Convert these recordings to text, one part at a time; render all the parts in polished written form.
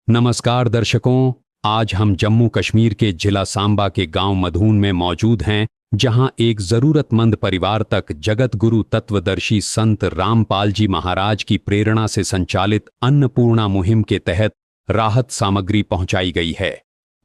नमस्कार दर्शकों, आज हम जम्मू कश्मीर के जिला सांबा के गांव मधून में मौजूद हैं, जहां एक जरूरतमंद परिवार तक जगत गुरु तत्वदर्शी संत रामपाल जी महाराज की प्रेरणा से संचालित अन्नपूर्णा मुहिम के तहत राहत सामग्री पहुंचाई गई है।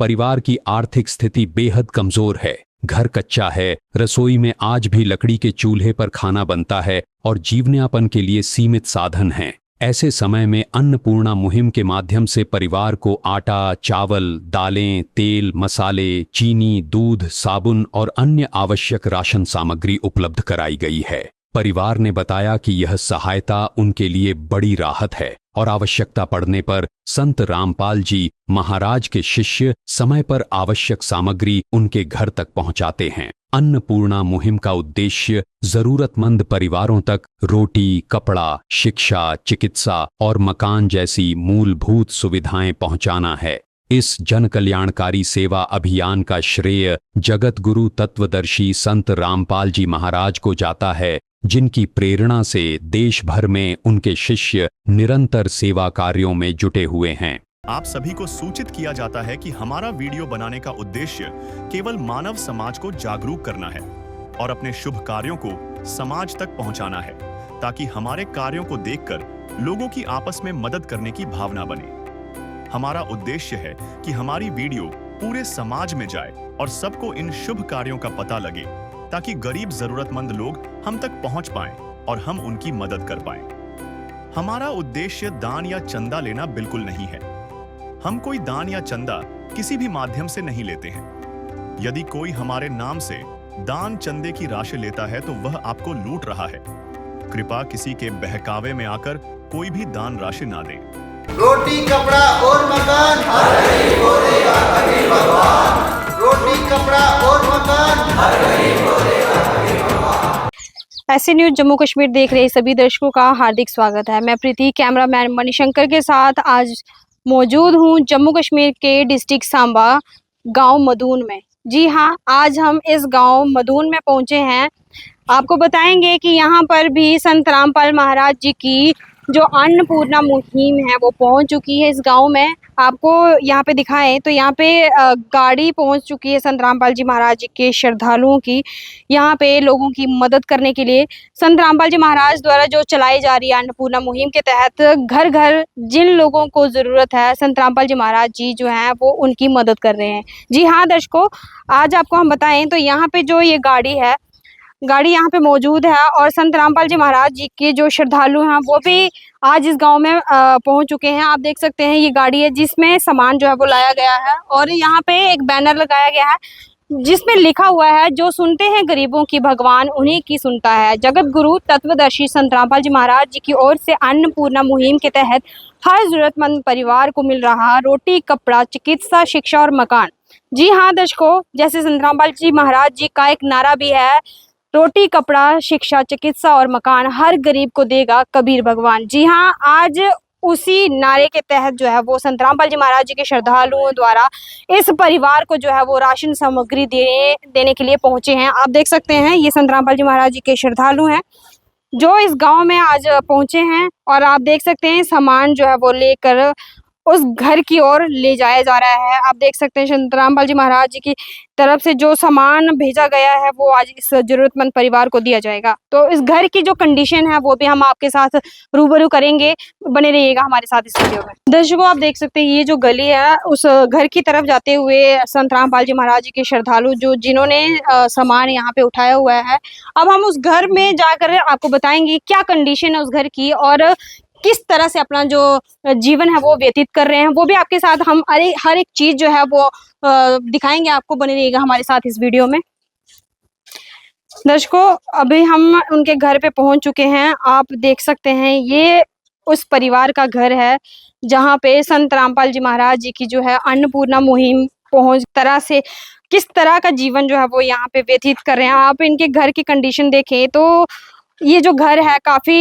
परिवार की आर्थिक स्थिति बेहद कमजोर है, घर कच्चा है, रसोई में आज भी लकड़ी के चूल्हे पर खाना बनता है और जीवनयापन के लिए सीमित साधन हैं। ऐसे समय में अन्नपूर्णा मुहिम के माध्यम से परिवार को आटा, चावल, दालें, तेल, मसाले, चीनी, दूध, साबुन और अन्य आवश्यक राशन सामग्री उपलब्ध कराई गई है। परिवार ने बताया कि यह सहायता उनके लिए बड़ी राहत है और आवश्यकता पड़ने पर संत रामपाल जी महाराज के शिष्य समय पर आवश्यक सामग्री उनके घर तक पहुंचाते हैं। अन्नपूर्णा मुहिम का उद्देश्य जरूरतमंद परिवारों तक रोटी, कपड़ा, शिक्षा, चिकित्सा और मकान जैसी मूलभूत सुविधाएं पहुंचाना है। इस जन कल्याणकारी सेवा अभियान का श्रेय जगत गुरु तत्वदर्शी संत रामपाल जी महाराज को जाता है, जिनकी प्रेरणा से देश भर में उनके शिष्य निरंतर सेवा कार्यों में जुटे हुए हैं। आप सभी को सूचित किया जाता है कि हमारा वीडियो बनाने का उद्देश्य केवल मानव समाज को जागरूक करना है और अपने शुभ कार्यों को समाज तक पहुंचाना है, ताकि हमारे कार्यों को देखकर लोगों की आपस में मदद करने की भावना बने। हमारा उद्देश्य है कि हमारी वीडियो पूरे समाज में जाए और सबको इन शुभ कार्यों का पता लगे, ताकि गरीब जरूरतमंद लोग हम तक पहुंच पाएं और हम उनकी मदद कर पाएं। हमारा उद्देश्य दान या चंदा लेना बिल्कुल नहीं है। हम कोई दान या चंदा किसी भी माध्यम से नहीं लेते हैं। यदि कोई हमारे नाम से दान चंदे की राशि लेता है तो वह आपको लूट रहा है। कृपया किसी के बहकावे में आकर कोई भी दान राशि ना दें। रोटी, कपड़ा और मकान हर गरीब को देगा कबीर भगवान। रोटी, कपड़ा और मकान हर गरीब को देगा कबीर भगवान। ऐसे न्यूज जम्मू कश्मीर देख रहे सभी दर्शकों का हार्दिक स्वागत है। मैं प्रीति कैमरामैन मणिशंकर के साथ आज मौजूद हूँ जम्मू कश्मीर के डिस्ट्रिक्ट सांबा गांव मधून में। जी हाँ, आज हम इस गांव मधून में पहुंचे हैं। आपको बताएंगे कि यहाँ पर भी संत रामपाल महाराज जी की जो अन्नपूर्णा मुहिम है वो पहुंच चुकी है इस गांव में। आपको यहाँ पे दिखाएं तो यहाँ पे गाड़ी पहुंच चुकी है संत रामपाल जी महाराज जी के श्रद्धालुओं की, यहाँ पे लोगों की मदद करने के लिए। संत रामपाल जी महाराज द्वारा जो चलाई जा रही है अन्नपूर्णा मुहिम के तहत घर घर जिन लोगों को ज़रूरत है, संत रामपाल जी महाराज जी जो हैं वो उनकी मदद कर रहे हैं। जी हाँ दर्शकों, आज आपको हम बताएं तो यहाँ पे जो ये गाड़ी यहाँ पे मौजूद है और संत रामपाल जी महाराज जी के जो श्रद्धालु हैं वो भी आज इस गांव में पहुंच चुके हैं। आप देख सकते हैं ये गाड़ी है जिसमें सामान जो है वो लाया गया है और यहाँ पे एक बैनर लगाया गया है जिसमें लिखा हुआ है, जो सुनते हैं गरीबों की भगवान उन्हीं की सुनता है। जगत गुरु तत्वदर्शी संत रामपाल जी महाराज जी की ओर से अन्नपूर्णा मुहिम के तहत हर जरूरतमंद परिवार को मिल रहा रोटी, कपड़ा, चिकित्सा, शिक्षा और मकान। जी हाँ दर्शकों, जैसे संत रामपाल जी महाराज जी का एक नारा भी है, रोटी, कपड़ा, शिक्षा, चिकित्सा और मकान हर गरीब को देगा कबीर भगवान। जी हाँ, आज उसी नारे के तहत जो है वो संत रामपाल जी महाराज जी के श्रद्धालुओं द्वारा इस परिवार को जो है वो राशन सामग्री देने के लिए पहुंचे हैं। आप देख सकते हैं ये संत रामपाल जी महाराज जी के श्रद्धालु हैं जो इस गांव में आज पहुंचे हैं और आप देख सकते हैं सामान जो है वो लेकर उस घर की ओर ले जाया जा रहा है। आप देख सकते हैं संत रामपाल जी महाराज जी की तरफ से जो सामान भेजा गया है वो आज इस जरूरतमंद परिवार को दिया जाएगा। तो इस घर की जो कंडीशन है वो भी हम आपके साथ रूबरू करेंगे, बने रहिएगा हमारे साथ इस वीडियो में। दर्शकों, आप देख सकते हैं ये जो गली है उस घर की तरफ जाते हुए संत रामपाल जी महाराज जी के श्रद्धालु जिन्होंने सामान यहाँ पे उठाया हुआ है, अब हम उस घर में जाकर आपको बताएंगे क्या कंडीशन है उस घर की और किस तरह से अपना जो जीवन है वो व्यतीत कर रहे हैं। वो भी आपके साथ हम हर एक चीज जो है वो दिखाएंगे आपको, बने रहिएगा हमारे साथ इस वीडियो में। दर्शकों, अभी हम उनके घर पे पहुंच चुके हैं। आप देख सकते हैं ये उस परिवार का घर है जहां पे संत रामपाल जी महाराज जी की जो है अन्नपूर्णा मुहिम पहुंच तरह से किस तरह का जीवन जो है वो यहाँ पे व्यतीत कर रहे हैं। आप इनके घर की कंडीशन देखें तो ये जो घर है काफी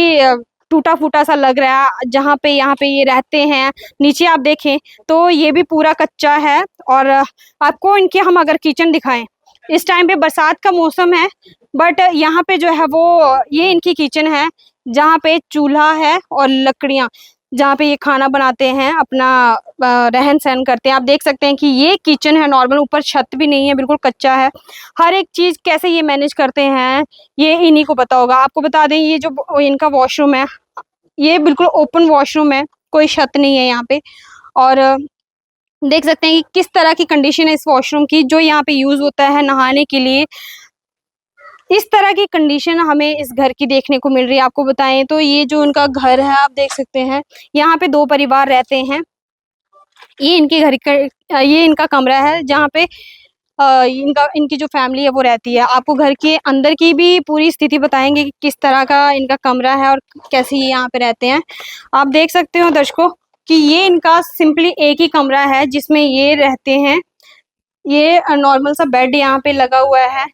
टूटा फूटा सा लग रहा है, जहाँ पे यहाँ पे ये रहते हैं। नीचे आप देखें तो ये भी पूरा कच्चा है और आपको इनके हम अगर किचन दिखाएं, इस टाइम पे बरसात का मौसम है बट यहाँ पे जो है वो ये इनकी किचन है जहाँ पे चूल्हा है और लकड़ियाँ। जहाँ पे ये खाना बनाते हैं, अपना रहन सहन करते हैं। आप देख सकते हैं कि ये किचन है नॉर्मल, ऊपर छत भी नहीं है, बिल्कुल कच्चा है। हर एक चीज़ कैसे ये मैनेज करते हैं ये इन्हीं को पता होगा। आपको बता दें ये जो इनका वॉशरूम है, ये बिल्कुल ओपन वॉशरूम है, कोई छत नहीं है यहाँ पे। और देख सकते हैं कि किस तरह की कंडीशन है इस वॉशरूम की, जो यहाँ पे यूज़ होता है नहाने के लिए। इस तरह की कंडीशन हमें इस घर की देखने को मिल रही है। आपको बताएं तो ये जो उनका घर है, आप देख सकते हैं यहाँ पे 2 परिवार रहते हैं। ये इनके घर का ये इनका कमरा है जहाँ पे इनकी जो फैमिली है वो रहती है। आपको घर के अंदर की भी पूरी स्थिति बताएंगे कि किस तरह का इनका कमरा है और कैसे ये यहाँ पे रहते हैं। आप देख सकते हो दर्शकों कि ये इनका सिंपली एक ही कमरा है जिसमें ये रहते हैं। ये नॉर्मल सा बेड यहाँ पे लगा हुआ है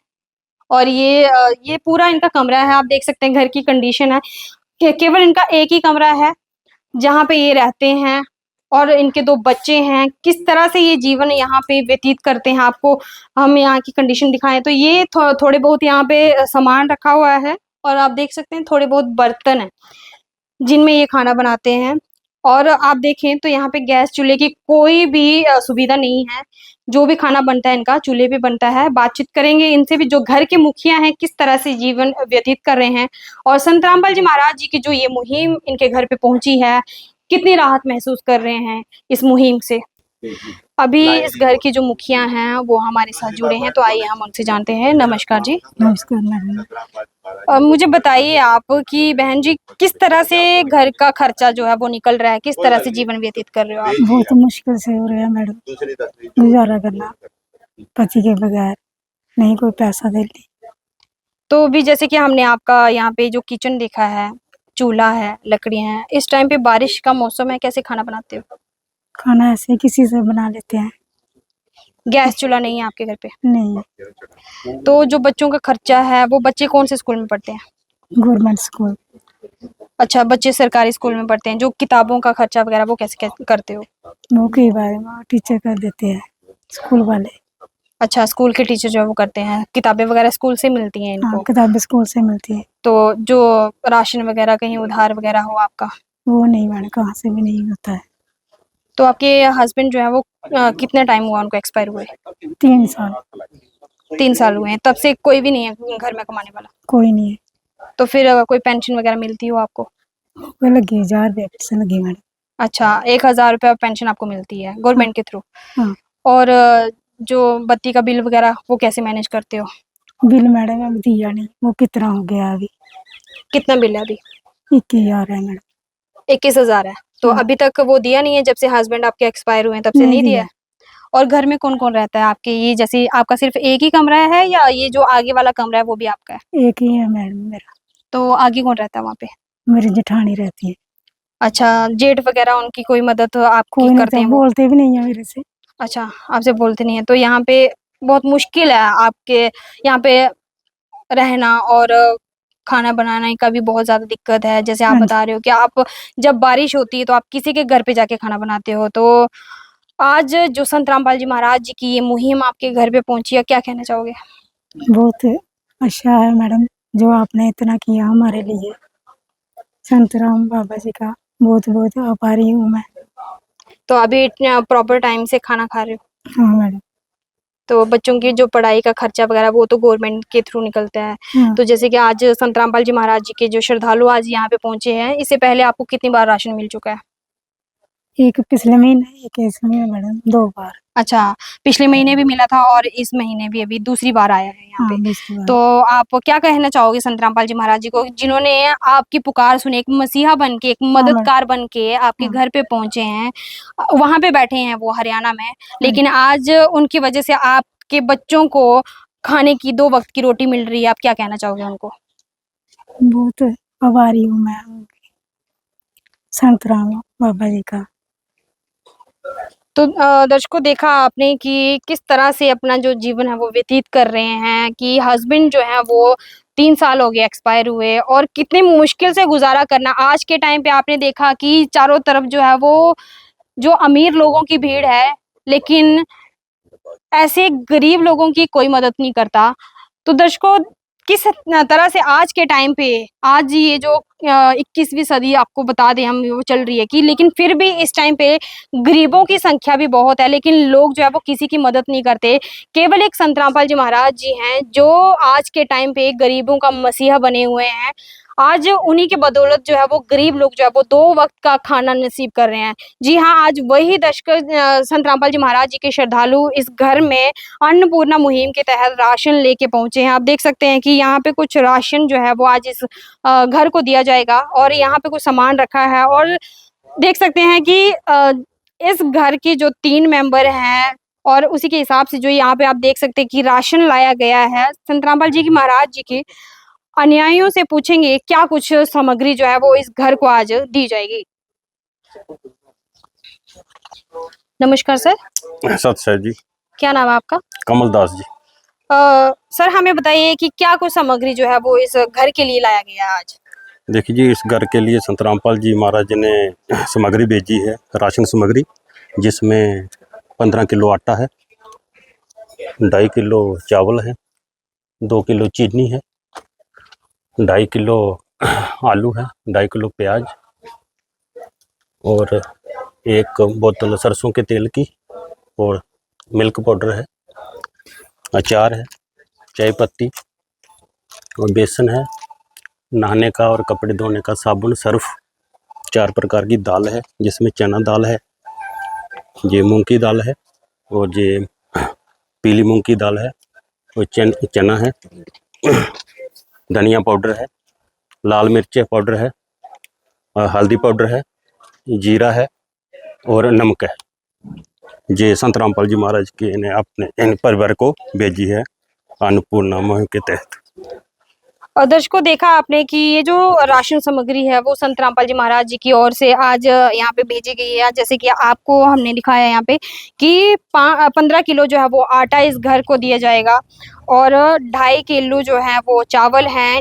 और ये पूरा इनका कमरा है। आप देख सकते हैं घर की कंडीशन है कि केवल इनका एक ही कमरा है जहाँ पे ये रहते हैं और इनके 2 बच्चे हैं। किस तरह से ये जीवन यहाँ पे व्यतीत करते हैं, आपको हम यहाँ की कंडीशन दिखाएं तो ये थोड़े बहुत यहाँ पे सामान रखा हुआ है और आप देख सकते हैं थोड़े बहुत बर्तन हैं जिनमें ये खाना बनाते हैं। और आप देखें तो यहाँ पे गैस चूल्हे की कोई भी सुविधा नहीं है। जो भी खाना बनता है इनका चूल्हे पे बनता है। बातचीत करेंगे इनसे भी, जो घर के मुखिया हैं किस तरह से जीवन व्यतीत कर रहे हैं और संत रामपाल जी महाराज जी की जो ये मुहिम इनके घर पे पहुंची है, कितनी राहत महसूस कर रहे हैं इस मुहिम से। अभी इस घर की जो मुखिया हैं वो हमारे साथ जुड़े हैं, तो आइए हम उनसे जानते हैं। नमस्कार जी। नमस्कार मैडम। मुझे बताइए आप कि बहन जी किस तरह से घर का खर्चा जो है वो निकल रहा है, किस तरह से जीवन व्यतीत कर रहे हो आप? बहुत मुश्किल से हो रहा है मैडम, गुजारा करना पति के बगैर, नहीं कोई पैसा दे ली। तो भी जैसे कि हमने आपका यहाँ पे जो किचन देखा है, चूल्हा है, लकड़ियाँ हैं, इस टाइम पे बारिश का मौसम है, कैसे खाना बनाते हो? खाना ऐसे किसी से बना लेते हैं। गैस चूल्हा नहीं है आपके घर पे? नहीं, तो जो बच्चों का खर्चा है, वो बच्चे कौन से स्कूल में पढ़ते हैं? Government school. अच्छा, बच्चे सरकारी स्कूल में पढ़ते हैं। जो किताबों का खर्चा वगैरह वो कैसे करते हो? वो कई बार टीचर कर देते हैं, स्कूल वाले। अच्छा, स्कूल के टीचर जो है वो करते हैं। किताबें वगैरह स्कूल से मिलती हैं हाँ, इनको? किताबें स्कूल से मिलती है। तो जो राशन वगैरह कहीं उधार वगैरह हो आपका? वो नहीं मैडम, कहाँ से भी नहीं होता है। तो आपके हस्बैंड जो है वो कितने टाइम हुआ उनको एक्सपायर हुए? 3 साल। 3 साल हुए हैं, तब से कोई भी नहीं है घर में कमाने वाला? कोई नहीं है। तो फिर कोई पेंशन वगैरह मिलती हो आपको? वो लगी 1000 रुपये से लगी मैडम। अच्छा, 1000 रुपया पेंशन आपको मिलती है गवर्नमेंट के थ्रू। हाँ, और जो बत्ती का बिल वगैरह वो कैसे मैनेज करते हो? बिल मैडम अभी दिया नहीं, वो कितना हो गया अभी? कितना बिल है अभी? 21,000 है मैडम। 21,000 है। तो हाँ। अभी तक वो दिया नहीं है? जब से हस्बैंड आपके एक्सपायर हुए हैं तब से नहीं नहीं दिया दिया। है? और घर में कौन कौन रहता है आपके? ये जैसे आपका सिर्फ एक ही कमरा है या ये जो आगे वाला कमरा है वो भी आपका है? एक ही है मैडम मेरा। तो आगे कौन रहता है वहाँ पे? मेरी जेठानी रहती है। अच्छा, जेठ वगैरह उनकी कोई मदद आपकी कोई नहीं करते तो हैं वो? बोलते भी नहीं है मेरे से। अच्छा, आपसे बोलते नहीं है। तो यहाँ पे बहुत मुश्किल है आपके यहाँ पे रहना और खाना बनाने का भी बहुत ज़्यादा दिक्कत है। जैसे आप हाँ जी। बता रहे हो कि आप जब बारिश होती है तो आप किसी के घर पे जाके खाना बनाते हो। तो आज जो संत रामपाल जी महाराज जी की ये मुहिम आपके घर पे पहुंची है, क्या कहना चाहोगे? बहुत अच्छा है मैडम, जो आपने इतना किया हमारे लिए। संत राम बाबा जी का बहुत बहुत आभारी हूँ मैं। तो अभी प्रॉपर टाइम से खाना खा रहे हो? हाँ मैडम। तो बच्चों की जो पढ़ाई का खर्चा वगैरह वो तो गवर्नमेंट के थ्रू निकलता है। हाँ, तो जैसे कि आज संत रामपाल जी महाराज जी के जो श्रद्धालु आज यहाँ पे पहुंचे हैं, इससे पहले आपको कितनी बार राशन मिल चुका है? एक पिछले महीने, एक इस महीने मैडम, 2 बार। अच्छा, पिछले महीने भी मिला था और इस महीने भी अभी दूसरी बार आया है यहाँ हाँ, पे। दूसरी बार। तो आप क्या कहना चाहोगे संत रामपाल जी महाराज जी को, जिन्होंने आपकी पुकार सुनी, एक मसीहा बन के, एक मददगार बन के आपके हाँ। घर पे पहुंचे हैं, वहां पे बैठे हैं वो हरियाणा में, लेकिन आज उनकी वजह से आपके बच्चों को खाने की 2 वक्त की रोटी मिल रही है। आप क्या कहना चाहोगे उनको? बहुत आभारी हूँ मैं उनकी, संत राम बाबा जी का। तो दर्शकों, देखा आपने कि किस तरह से अपना जो जीवन है वो व्यतीत कर रहे हैं कि हस्बैंड जो है वो 3 साल हो गए एक्सपायर हुए और कितनी मुश्किल से गुजारा करना। आज के टाइम पे आपने देखा कि चारों तरफ जो है वो जो अमीर लोगों की भीड़ है, लेकिन ऐसे गरीब लोगों की कोई मदद नहीं करता। तो दर्शकों, किस तरह से आज के टाइम पे आज ये जो 21वीं सदी आपको बता दें हम वो चल रही है कि लेकिन फिर भी इस टाइम पे गरीबों की संख्या भी बहुत है, लेकिन लोग जो है वो किसी की मदद नहीं करते। केवल एक संत रामपाल जी महाराज जी हैं जो आज के टाइम पे गरीबों का मसीहा बने हुए हैं। आज उन्हीं के बदौलत जो है वो गरीब लोग जो है वो 2 वक्त का खाना नसीब कर रहे हैं। जी हाँ, आज वही दशक संत रामपाल जी महाराज जी के श्रद्धालु इस घर में अन्नपूर्णा मुहिम के तहत राशन लेके पहुंचे हैं। आप देख सकते हैं कि यहाँ पे कुछ राशन जो है वो आज इस घर को दिया जाएगा और यहाँ पे कुछ सामान रखा है और देख सकते हैं कि इस घर के जो 3 मेंबर हैं और उसी के हिसाब से जो यहाँ पे आप देख सकते हैं कि राशन लाया गया है। संत रामपाल जी की महाराज जी के अनुयायियों से पूछेंगे क्या कुछ सामग्री जो है वो इस घर को आज दी जाएगी। नमस्कार सर। सत सर जी। क्या नाम है आपका? कमल दास जी। सर हमें बताइए कि क्या कुछ सामग्री जो है वो इस घर के लिए लाया गया है आज? देखिए जी, इस घर के लिए संत रामपाल जी महाराज जी ने सामग्री भेजी है, राशन सामग्री, जिसमें 15 किलो आटा है, 2.5 किलो चावल है, 2 किलो चीनी है, 2.5 किलो आलू है, 2.5 किलो प्याज और 1 बोतल सरसों के तेल की और मिल्क पाउडर है, अचार है, चाय पत्ती और बेसन है, नहाने का और कपड़े धोने का साबुन, सर्फ, 4 प्रकार की दाल है जिसमें चना दाल है, ये मूंग की दाल है और ये पीली मूंग की दाल है और चना है, धनिया पाउडर है, लाल मिर्च पाउडर है, हल्दी पाउडर है, जीरा है और नमक है। ये संत रामपाल जी महाराज के ने अपने इन परिवार को भेजी है अन्नपूर्णा मुहिम के तहत। दर्शकों, देखा आपने कि ये जो राशन सामग्री है वो संत रामपाल जी महाराज जी की ओर से आज यहाँ पे भेजी गई है। जैसे कि आपको हमने दिखाया यहाँ पे कि 15 किलो जो है वो आटा इस घर को दिया जाएगा और 2.5 किलो जो है वो चावल हैं,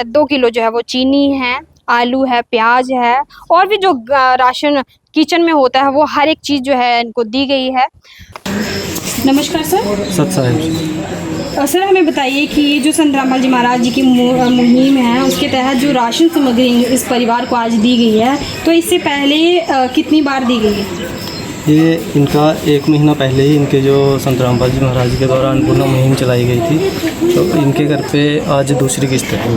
2 किलो जो है वो चीनी है, आलू है, प्याज है और भी जो राशन किचन में होता है वो हर एक चीज़ जो है इनको दी गई है। नमस्कार सर। सत साहिब। सर हमें बताइए कि ये जो संत रामपाल जी महाराज जी की मुहिम है उसके तहत जो राशन सामग्री इस परिवार को आज दी गई है तो इससे पहले कितनी बार दी गई है? ये इनका 1 महीना पहले ही इनके जो संत रामपाल जी महाराज के द्वारा अन्नपूर्णा मुहिम चलाई गई थी, तो इनके घर पे आज दूसरी किस्त है।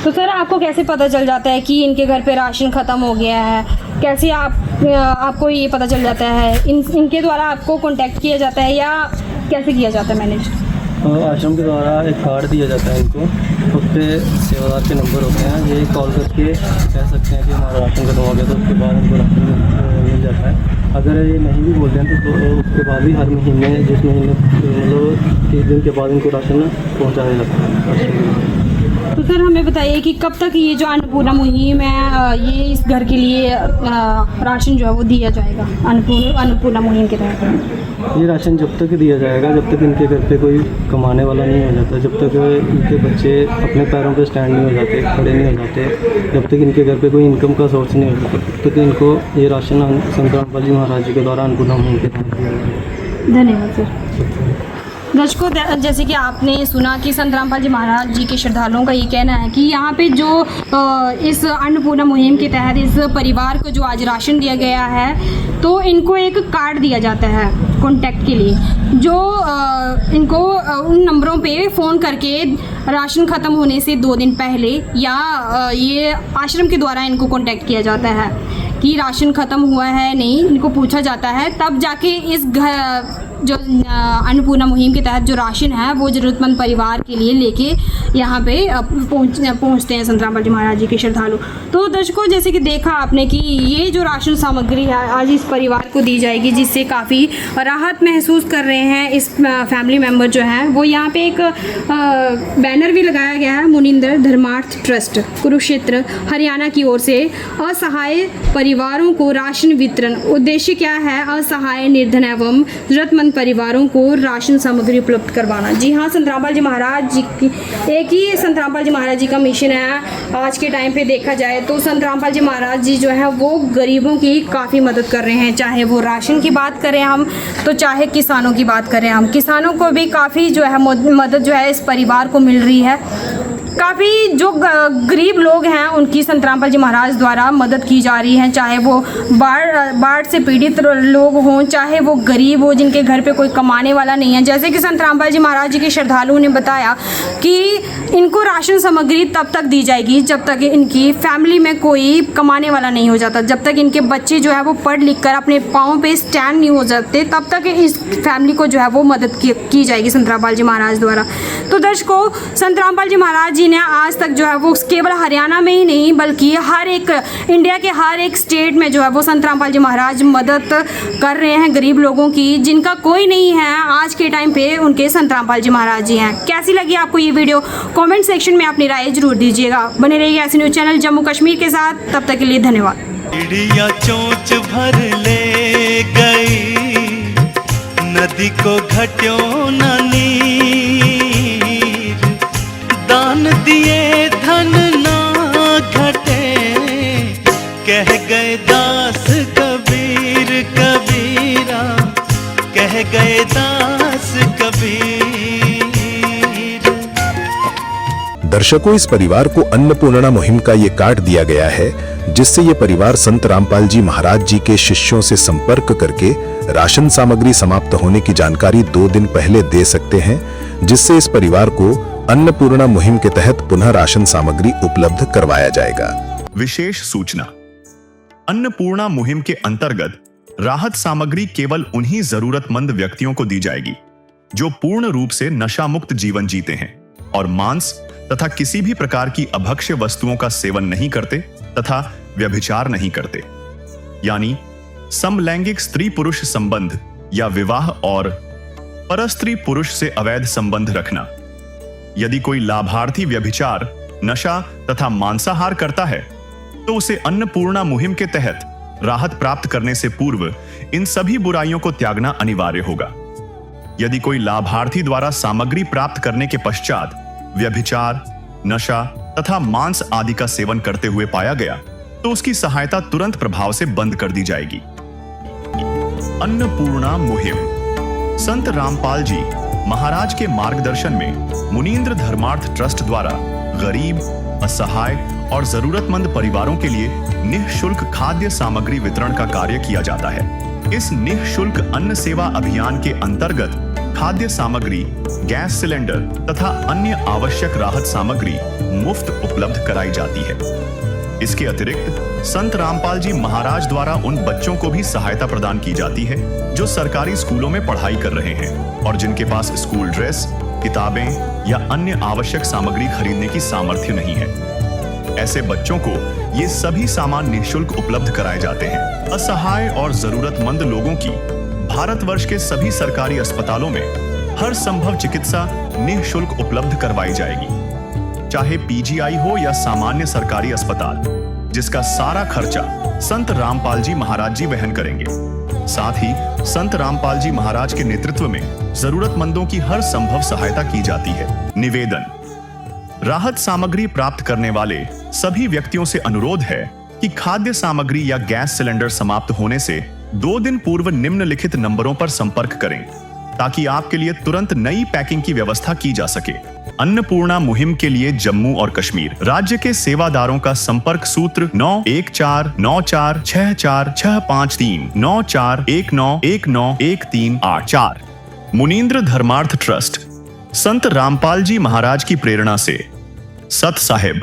तो सर आपको कैसे पता चल जाता है कि इनके घर पे राशन ख़त्म हो गया है? कैसे आपको ये पता चल जाता है? इनके द्वारा आपको कांटेक्ट किया जाता है या कैसे किया जाता है मैनेज? आश्रम के द्वारा एक कार्ड दिया जाता है इनको, उस पर सेवादार के नंबर होते हैं, ये कॉल करके कह सकते हैं कि हमारा राशन खत्म हो गया, तो उसके बाद इनको राशन मिल जाता है। अगर ये नहीं भी बोलते हैं तो उसके बाद भी हर महीने जिस महीने मतलब 30 दिन के बाद इनको राशन पहुँचाया जाता है। तो सर हमें बताइए कि कब तक ये जो अन्नपूर्णा मुहिम है ये इस घर के लिए राशन जो है वो दिया जाएगा अन्नपूर्णा मुहिम के तहत? ये राशन जब तक दिया जाएगा जब तक इनके घर पे कोई कमाने वाला नहीं हो जाता, जब तक इनके बच्चे अपने पैरों पे स्टैंड नहीं हो जाते, खड़े नहीं हो जाते, जब तक इनके घर पे कोई इनकम का सोर्स नहीं हो जाता, तब तक इनको ये राशन संत रामपाल जी महाराज जी के द्वारा अन्नपूर्णा मुहिम के तहत दिया जाएगा। धन्यवाद सर। दर्शकों, जैसे कि आपने सुना कि संत रामपाल जी महाराज जी के श्रद्धालुओं का ये कहना है कि यहाँ पे जो इस अन्नपूर्णा मुहिम के तहत इस परिवार को जो आज राशन दिया गया है तो इनको एक कार्ड दिया जाता है कॉन्टैक्ट के लिए, जो इनको उन नंबरों पे फ़ोन करके राशन ख़त्म होने से 2 दिन पहले या ये आश्रम के द्वारा इनको कॉन्टैक्ट किया जाता है कि राशन ख़त्म हुआ है नहीं, इनको पूछा जाता है, तब जाके इस घर जो अन्नपूर्णा मुहिम के तहत जो राशन है वो ज़रूरतमंद परिवार के लिए लेके यहाँ पे पहुँचते हैं संत रामपाल जी महाराज जी के श्रद्धालु। तो दर्शकों, जैसे कि देखा आपने कि ये जो राशन सामग्री है आज इस परिवार को दी जाएगी, जिससे काफ़ी राहत महसूस कर रहे हैं इस फैमिली मेम्बर जो हैं वो। यहाँ पे एक बैनर भी लगाया गया है मुनिंदर धर्मार्थ ट्रस्ट कुरुक्षेत्र हरियाणा की ओर से परिवारों को राशन वितरण। उद्देश्य क्या है? असहाय, निर्धन एवं जरूरतमंद परिवारों को राशन सामग्री उपलब्ध करवाना। जी हाँ, संत रामपाल जी महाराज जी की एक ही संत रामपाल जी महाराज जी का मिशन है। आज के टाइम पे देखा जाए तो संत रामपाल जी महाराज जी जो है वो गरीबों की काफ़ी मदद कर रहे हैं, चाहे वो राशन की बात करें हम, तो चाहे किसानों की बात करें हम। किसानों को भी काफ़ी जो है मदद जो है इस परिवार को मिल रही है। काफ़ी जो गरीब लोग हैं उनकी संत रामपाल जी महाराज द्वारा मदद की जा रही है, चाहे वो बाढ़ से पीड़ित लोग हों, चाहे वो गरीब हो जिनके घर पे कोई कमाने वाला नहीं है। जैसे कि संत रामपाल जी महाराज जी के श्रद्धालुओं ने बताया कि इनको राशन सामग्री तब तक दी जाएगी जब तक इनकी फैमिली में कोई कमाने वाला नहीं हो जाता, जब तक इनके बच्चे जो है वो पढ़ लिख कर अपने पाँव पे स्टैंड नहीं हो जाते, तब तक इस फैमिली को जो है वो मदद की जाएगी संत रामपाल जी महाराज द्वारा। तो दर्शकों, संत रामपाल जी महाराज ने आज तक जो है वो केवल हरियाणा में ही नहीं बल्कि हर एक इंडिया के हर एक स्टेट में जो है वो संत रामपाल जी महाराज मदद कर रहे हैं गरीब लोगों की, जिनका कोई नहीं है आज के टाइम पे उनके संत रामपाल जी महाराज जी हैं। कैसी लगी आपको ये वीडियो? कमेंट सेक्शन में अपनी राय जरूर दीजिएगा। बने रहिए ऐसे न्यूज़ चैनल जम्मू कश्मीर के साथ, तब तक के लिए धन्यवाद। चिड़िया चोंच भर ले गई, नदी को घट्यो न नीर, दान दिए धन ना घटे, कह गए दास कबीर कबीरा, कह गए दास कबीर। दर्शकों, इस परिवार को अन्नपूर्णा मुहिम का ये कार्ड दिया गया है, जिससे ये परिवार संत रामपाल जी महाराज जी के शिष्यों से संपर्क करके राशन सामग्री समाप्त होने की जानकारी 2 दिन पहले दे सकते हैं, जिससे इस परिवार को अन्नपूर्णा मुहिम के तहत पुनः राशन सामग्री उपलब्ध करवाया जाएगा। विशेष सूचना, अन्नपूर्णा मुहिम के अंतर्गत राहत सामग्री केवल उन्हीं जरूरतमंद व्यक्तियों को दी जाएगी जो पूर्ण रूप से नशा मुक्त जीवन जीते हैं और मांस तथा किसी भी प्रकार की अभक्ष्य वस्तुओं का सेवन नहीं करते तथा व्यभिचार नहीं करते, यानी समलैंगिक स्त्री पुरुष संबंध या विवाह और परस्त्री पुरुष से अवैध संबंध रखना। यदि कोई लाभार्थी व्यभिचार, नशा तथा मांसाहार करता है तो उसे अन्नपूर्णा मुहिम के तहत राहत प्राप्त करने से पूर्व इन सभी बुराइयों को त्यागना अनिवार्य होगा। यदि कोई लाभार्थी द्वारा सामग्री प्राप्त करने के पश्चात व्यभिचार, नशा तथा मांस आदि का सेवन करते हुए पाया गया तो उसकी सहायता तुरंत प्रभाव से बंद कर दी जाएगी। अन्नपूर्णा मुहिम संत रामपाल जी महाराज के मार्गदर्शन में मुनींद्र धर्मार्थ ट्रस्ट द्वारा गरीब, असहाय और जरूरतमंद परिवारों के लिए निःशुल्क खाद्य सामग्री वितरण का कार्य किया जाता है। इस निःशुल्क अन्न सेवा अभियान के अंतर्गत खाद्य सामग्री, गैस सिलेंडर तथा अन्य आवश्यक राहत सामग्री मुफ्त उपलब्ध कराई जाती है। इसके अतिरिक्त संत रामपाल जी महाराज द्वारा उन बच्चों को भी सहायता प्रदान की जाती है जो सरकारी स्कूलों में पढ़ाई कर रहे हैं और जिनके पास स्कूल ड्रेस, किताबें या अन्य आवश्यक सामग्री खरीदने की सामर्थ्य नहीं है। ऐसे बच्चों को ये सभी सामान निःशुल्क उपलब्ध कराए जाते हैं। असहाय और जरूरतमंद लोगों की भारतवर्ष के सभी सरकारी अस्पतालों में हर संभव चिकित्सा निःशुल्क उपलब्ध करवाई जाएगी, चाहे पीजीआई हो या सामान्य सरकारी अस्पताल, जिसका सारा खर्चा संत रामपाल जी महाराज जी वहन करेंगे। साथ ही संत रामपाल जी महाराज के नेतृत्व में जरूरतमंदों की हर संभव सहायता की जाती है। निवेदन, राहत सामग्री प्राप्त करने वाले सभी व्यक्तियों से अनुरोध है कि खाद्य सामग्री या गैस सिलेंडर समाप्त होने से 2 दिन पूर्व निम्नलिखित नंबरों पर संपर्क करें ताकि आपके लिए तुरंत नई पैकिंग की व्यवस्था की जा सके। अन्नपूर्णा मुहिम के लिए जम्मू और कश्मीर राज्य के सेवादारों का संपर्क सूत्र 9149464653 9419191384। मुनींद्र धर्मार्थ ट्रस्ट संत रामपाल जी महाराज की प्रेरणा से सत साहिब